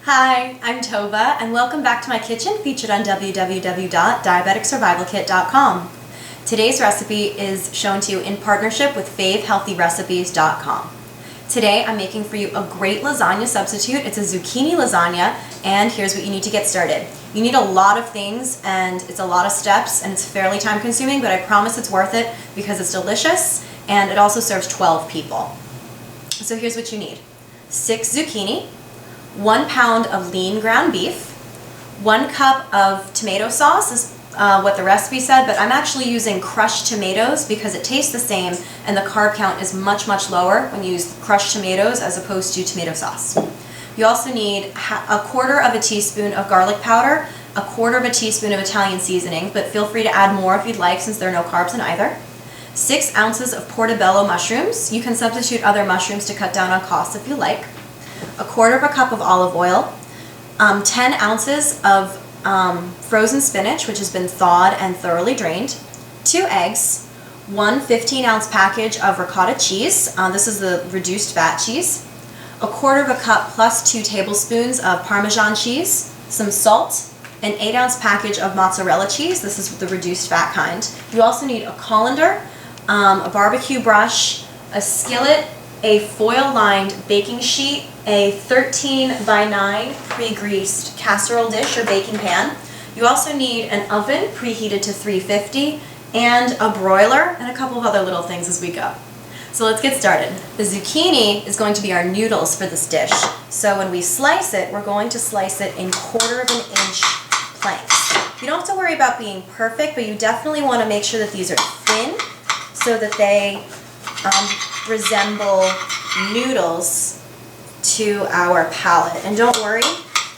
Hi, I'm Tova, and welcome back to my kitchen featured on www.diabeticsurvivalkit.com. Today's recipe is shown to you in partnership with FaveHealthyRecipes.com. Today I'm making for you a great lasagna substitute. It's a zucchini lasagna, and here's what you need to get started. You need a lot of things, and it's a lot of steps, and it's fairly time consuming, but I promise it's worth it because it's delicious, and it also serves 12 people. So here's what you need. 6 zucchini, 1 pound of lean ground beef, 1 cup of tomato sauce is what the recipe said, but I'm actually using crushed tomatoes because it tastes the same and the carb count is much, much lower when you use crushed tomatoes as opposed to tomato sauce. You also need a quarter of a teaspoon of garlic powder, a quarter of a teaspoon of Italian seasoning, but feel free to add more if you'd like since there are no carbs in either. 6 ounces of portobello mushrooms. You can substitute other mushrooms to cut down on costs if you like. A quarter of a cup of olive oil, 10 ounces of frozen spinach, which has been thawed and thoroughly drained, 2 eggs, 1 15-ounce package of ricotta cheese. This is the reduced fat cheese, a quarter of a cup plus 2 tablespoons of Parmesan cheese, some salt, an 8-ounce package of mozzarella cheese. This is the reduced fat kind. You also need a colander, a barbecue brush, a skillet, a foil-lined baking sheet, a 13 by 9 pre-greased casserole dish or baking pan. You also need an oven preheated to 350 and a broiler and a couple of other little things as we go. So let's get started. The zucchini is going to be our noodles for this dish. So when we slice it, we're going to slice it in 1/4 inch planks. You don't have to worry about being perfect, but you definitely want to make sure that these are thin so that they resemble noodles to our palate. And don't worry,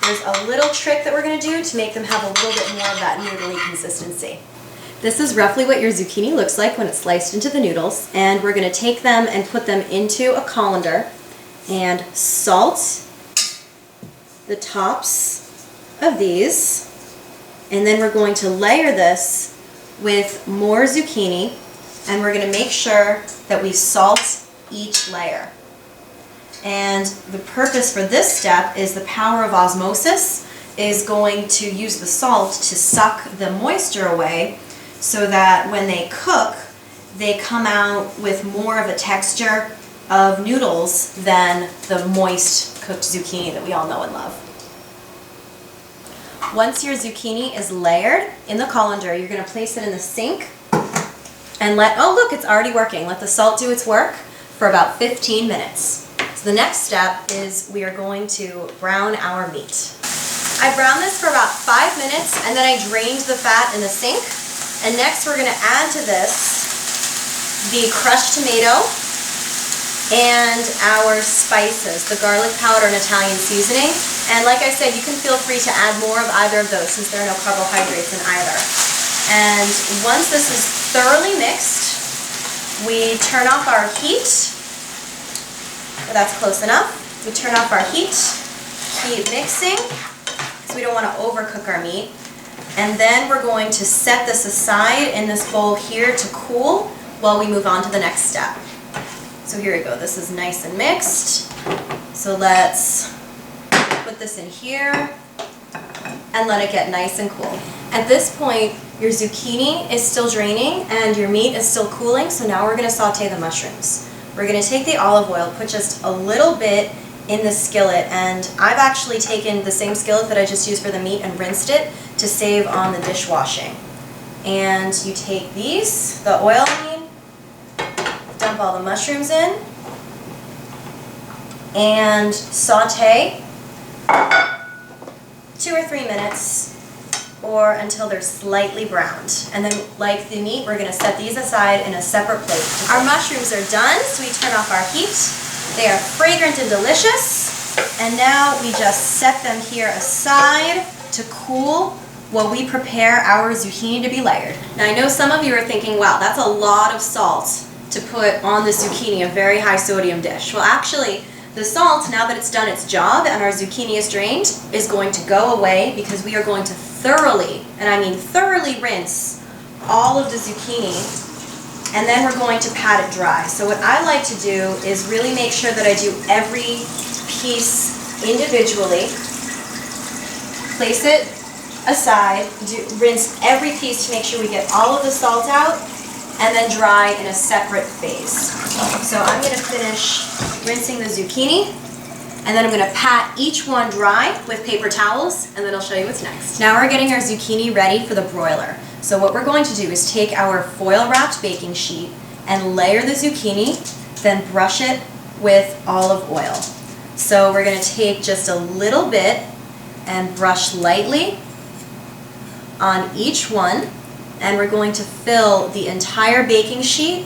there's a little trick that we're going to do to make them have a little bit more of that noodly consistency. This is roughly what your zucchini looks like when it's sliced into the noodles, and we're going to take them and put them into a colander and salt the tops of these, and then we're going to layer this with more zucchini, and we're going to make sure that we salt each layer. And the purpose for this step is the power of osmosis is going to use the salt to suck the moisture away so that when they cook, they come out with more of a texture of noodles than the moist cooked zucchini that we all know and love. Once your zucchini is layered in the colander, you're going to place it in the sink and oh look, it's already working. Let the salt do its work for about 15 minutes. So the next step is we are going to brown our meat. I browned this for about 5 minutes and then I drained the fat in the sink. And next we're going to add to this the crushed tomato and our spices, the garlic powder and Italian seasoning. And like I said, you can feel free to add more of either of those since there are no carbohydrates in either. And once this is thoroughly mixed, we turn off our heat. That's close enough. We turn off our heat, keep mixing, because we don't want to overcook our meat. And then we're going to set this aside in this bowl here to cool while we move on to the next step. So here we go. This is nice and mixed. So let's put this in here and let it get nice and cool. At this point, your zucchini is still draining and your meat is still cooling, so now we're going to saute the mushrooms. We're going to take the olive oil, put just a little bit in the skillet, and I've actually taken the same skillet that I just used for the meat and rinsed it to save on the dishwashing. And you take these, the oil I mean, dump all the mushrooms in, and saute 2 or 3 minutes or until they're slightly browned. And then like the meat, we're going to set these aside in a separate plate. Our mushrooms are done, so we turn off our heat. They are fragrant and delicious. And now we just set them here aside to cool while we prepare our zucchini to be layered. Now I know some of you are thinking, wow, that's a lot of salt to put on the zucchini, a very high sodium dish. Well actually, the salt, now that it's done its job and our zucchini is drained, is going to go away because we are going to thoroughly, and I mean thoroughly rinse all of the zucchini, and then we're going to pat it dry. So what I like to do is really make sure that I do every piece individually place it aside, rinse every piece to make sure we get all of the salt out, and then dry in a separate phase. So I'm going to finish rinsing the zucchini, and then I'm going to pat each one dry with paper towels, and then I'll show you what's next. Now we're getting our zucchini ready for the broiler. So what we're going to do is take our foil wrapped baking sheet and layer the zucchini, then brush it with olive oil. So we're going to take just a little bit and brush lightly on each one, and we're going to fill the entire baking sheet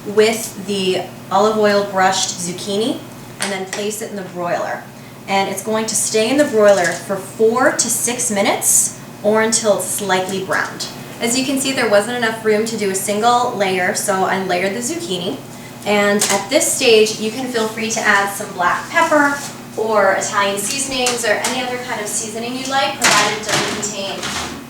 with the olive oil brushed zucchini, and then place it in the broiler. And it's going to stay in the broiler for 4 to 6 minutes or until it's slightly browned. As you can see, there wasn't enough room to do a single layer, so I layered the zucchini. And at this stage, you can feel free to add some black pepper or Italian seasonings or any other kind of seasoning you like, provided it doesn't contain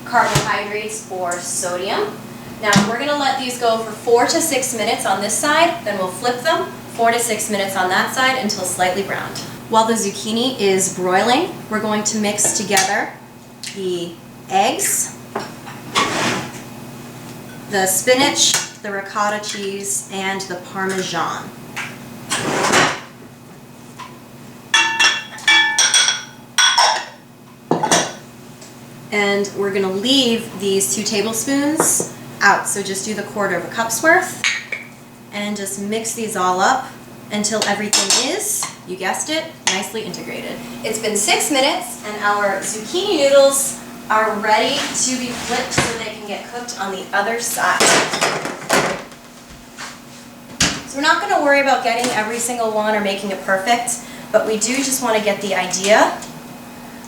carbohydrates or sodium. Now we're going to let these go for 4 to 6 minutes on this side, then we'll flip them 4 to 6 minutes on that side until slightly browned. While the zucchini is broiling, we're going to mix together the eggs, the spinach, the ricotta cheese, and the Parmesan. And we're going to leave these 2 tablespoons out, so just do the 1/4 cup's worth, and just mix these all up until everything is, you guessed it, nicely integrated. It's been 6 minutes, and our zucchini noodles are ready to be flipped so they can get cooked on the other side. So we're not going to worry about getting every single one or making it perfect, but we do just want to get the idea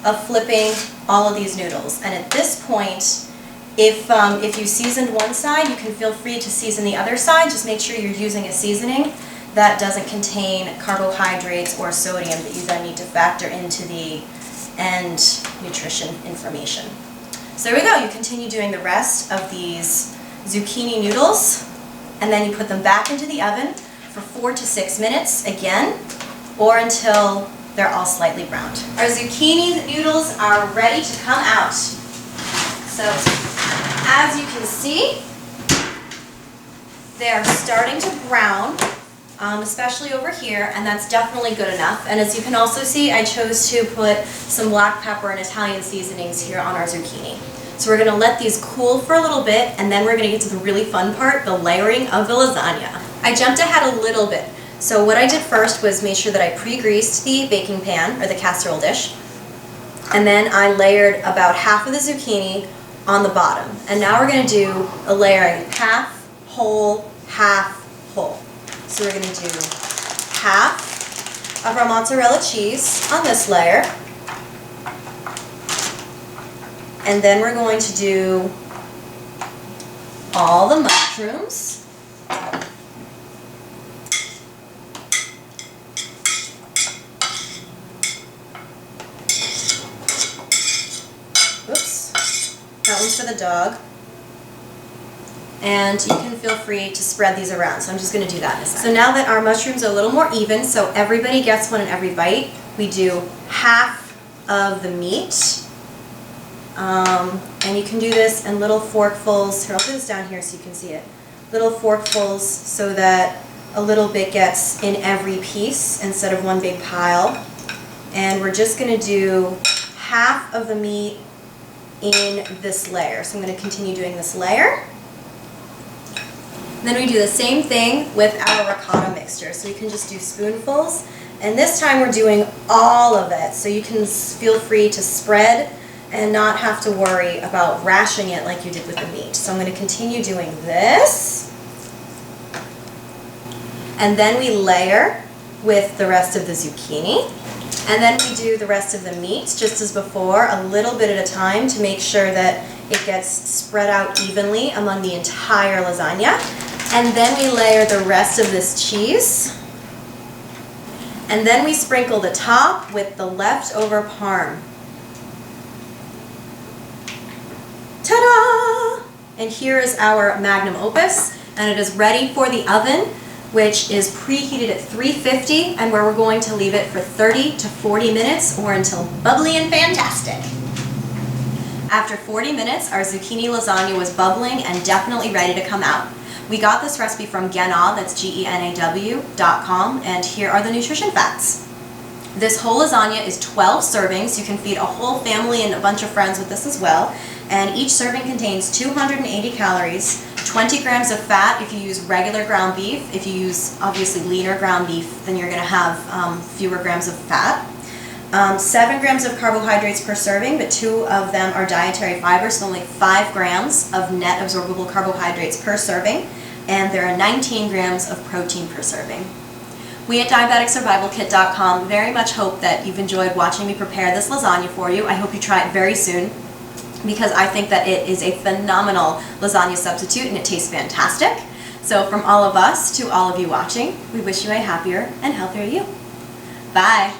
of flipping all of these noodles. And at this point, if you seasoned one side, you can feel free to season the other side. Just make sure you're using a seasoning that doesn't contain carbohydrates or sodium that you then need to factor into the end nutrition information. So there we go. You continue doing the rest of these zucchini noodles, and then you put them back into the oven for 4 to 6 minutes again, or until they're all slightly browned. Our zucchini noodles are ready to come out. So as you can see, they're starting to brown, especially over here, and that's definitely good enough. And as you can also see, I chose to put some black pepper and Italian seasonings here on our zucchini. So we're going to let these cool for a little bit, and then we're going to get to the really fun part, the layering of the lasagna. I jumped ahead a little bit. So what I did first was make sure that I pre-greased the baking pan, or the casserole dish, and then I layered about half of the zucchini on the bottom. And now we're going to do a layering half whole, half whole. So we're going to do half of our mozzarella cheese on this layer, and then we're going to do all the mushrooms. That one's for the dog. And you can feel free to spread these around. So I'm just going to do that in a second. So now that our mushrooms are a little more even, so everybody gets one in every bite, we do half of the meat. And you can do this in little forkfuls. Here, I'll put this down here so you can see it. Little forkfuls so that a little bit gets in every piece instead of one big pile. And we're just going to do half of the meat in this layer. So I'm going to continue doing this layer. Then we do the same thing with our ricotta mixture. So you can just do spoonfuls. And this time we're doing all of it. So you can feel free to spread and not have to worry about rashing it like you did with the meat. So I'm going to continue doing this. And then we layer with the rest of the zucchini. And then we do the rest of the meat, just as before, a little bit at a time to make sure that it gets spread out evenly among the entire lasagna. And then we layer the rest of this cheese. And then we sprinkle the top with the leftover parm. Ta-da! And here is our magnum opus, and it is ready for the oven, which is preheated at 350, and where we're going to leave it for 30 to 40 minutes or until bubbly and fantastic. After 40 minutes, our zucchini lasagna was bubbling and definitely ready to come out. We got this recipe from Genaw, that's GENAW.com, and here are the nutrition facts. This whole lasagna is 12 servings. You can feed a whole family and a bunch of friends with this as well. And each serving contains 280 calories, 20 grams of fat if you use regular ground beef. If you use obviously leaner ground beef, then you're going to have fewer grams of fat. 7 grams of carbohydrates per serving, but 2 of them are dietary fiber, so only 5 grams of net absorbable carbohydrates per serving, and there are 19 grams of protein per serving. We at DiabeticSurvivalKit.com very much hope that you've enjoyed watching me prepare this lasagna for you. I hope you try it very soon, because I think that it is a phenomenal lasagna substitute and it tastes fantastic. So from all of us to all of you watching, we wish you a happier and healthier you. Bye!